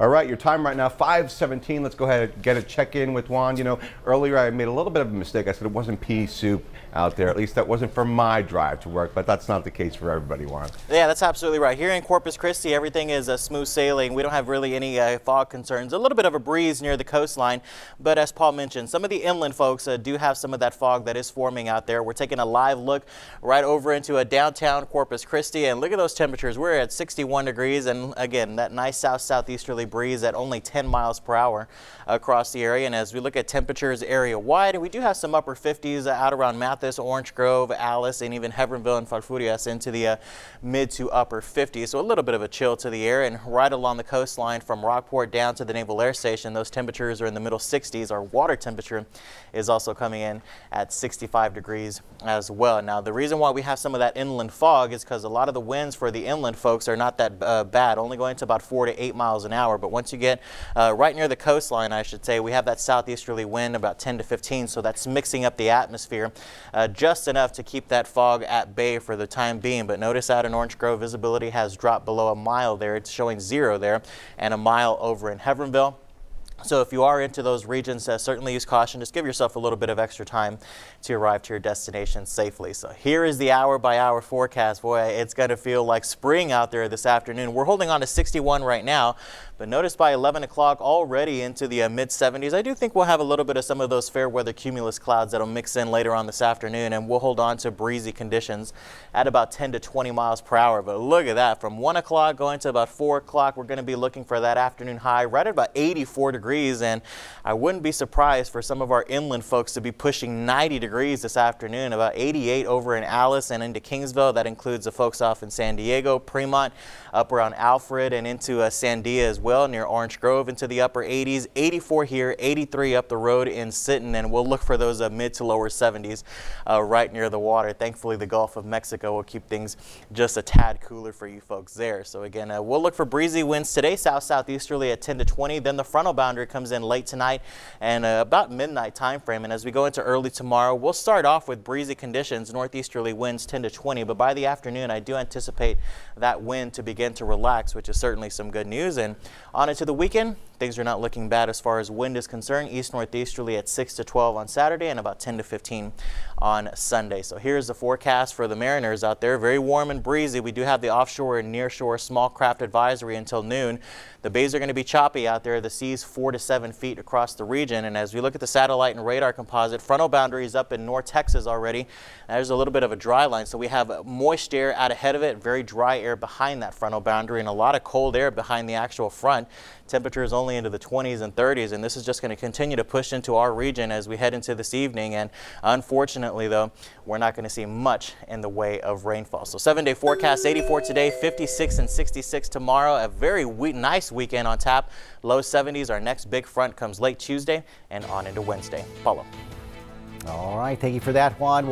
All right, your time right now, 5:17. Let's go ahead and get a check-in with Juan. You know, earlier I made a little bit of a mistake. I said it wasn't pea soup out there. At least that wasn't for my drive to work, but that's not the case for everybody, Juan. Yeah, that's absolutely right. Here in Corpus Christi, everything is smooth sailing. We don't have really any fog concerns. A little bit of a breeze near the coastline, but as Paul mentioned, some of the inland folks do have some of that fog that is forming out there. We're taking a live look right over into downtown Corpus Christi, and look at those temperatures. We're at 61 degrees, and again, that nice south-southeasterly breeze at only 10 miles per hour across the area. And as we look at temperatures area-wide, we do have some upper 50s out around Mathis, Orange Grove, Alice, and even Hebbronville and Falfurrias into the mid to upper 50s. So a little bit of a chill to the air. And right along the coastline from Rockport down to the Naval Air Station, those temperatures are in the middle 60s. Our water temperature is also coming in at 65 degrees as well. Now, the reason why we have some of that inland fog is because a lot of the winds for the inland folks are not that bad, only going to about 4 to 8 miles an hour. But once you get right near the coastline, I should say, we have that southeasterly wind about 10 to 15, so that's mixing up the atmosphere just enough to keep that fog at bay for the time being. But notice out in Orange Grove, visibility has dropped below a mile there. It's showing 0 there, and a mile over in Hebbronville. So if you are into those regions, certainly use caution. Just give yourself a little bit of extra time to arrive to your destination safely. So here is the hour-by-hour forecast. Boy, it's going to feel like spring out there this afternoon. We're holding on to 61 right now, but notice by 11 o'clock already into the mid-70s. I do think we'll have a little bit of some of those fair weather cumulus clouds that'll mix in later on this afternoon, and we'll hold on to breezy conditions at about 10 to 20 miles per hour. But look at that. From 1 o'clock going to about 4 o'clock, we're going to be looking for that afternoon high right at about 84 degrees. And I wouldn't be surprised for some of our inland folks to be pushing 90 degrees this afternoon, about 88 over in Alice and into Kingsville. That includes the folks off in San Diego, Fremont, up around Alfred, and into Sandia as well, near Orange Grove, into the upper 80s, 84 here, 83 up the road in Sinton, and we'll look for those mid to lower 70s right near the water. Thankfully, the Gulf of Mexico will keep things just a tad cooler for you folks there. So again, we'll look for breezy winds today, south-southeasterly at 10 to 20. Then the frontal boundary comes in late tonight and about midnight time frame. And as we go into early tomorrow, we'll start off with breezy conditions, northeasterly winds 10 to 20. But by the afternoon, I do anticipate that wind to begin to relax, which is certainly some good news. And on into the weekend, things are not looking bad as far as wind is concerned. East northeasterly at 6 to 12 on Saturday and about 10 to 15 on Sunday. So here's the forecast for the mariners out there. Very warm and breezy. We do have the offshore and nearshore small craft advisory until noon. The bays are going to be choppy out there. The seas 4 to 7 feet across the region. And as we look at the satellite and radar composite, frontal boundaries up in North Texas already. There's a little bit of a dry line. So we have moist air out ahead of it, very dry air behind that frontal boundary, and a lot of cold air behind the actual front. Temperatures only into the 20s and 30s, and this is just going to continue to push into our region as we head into this evening. And unfortunately, though, we're not going to see much in the way of rainfall. So 7-day forecast, 84 today, 56 and 66 tomorrow. A very nice weekend on tap. Low 70s. Our next big front comes late Tuesday and on into Wednesday. Paulo. All right. Thank you for that, Juan.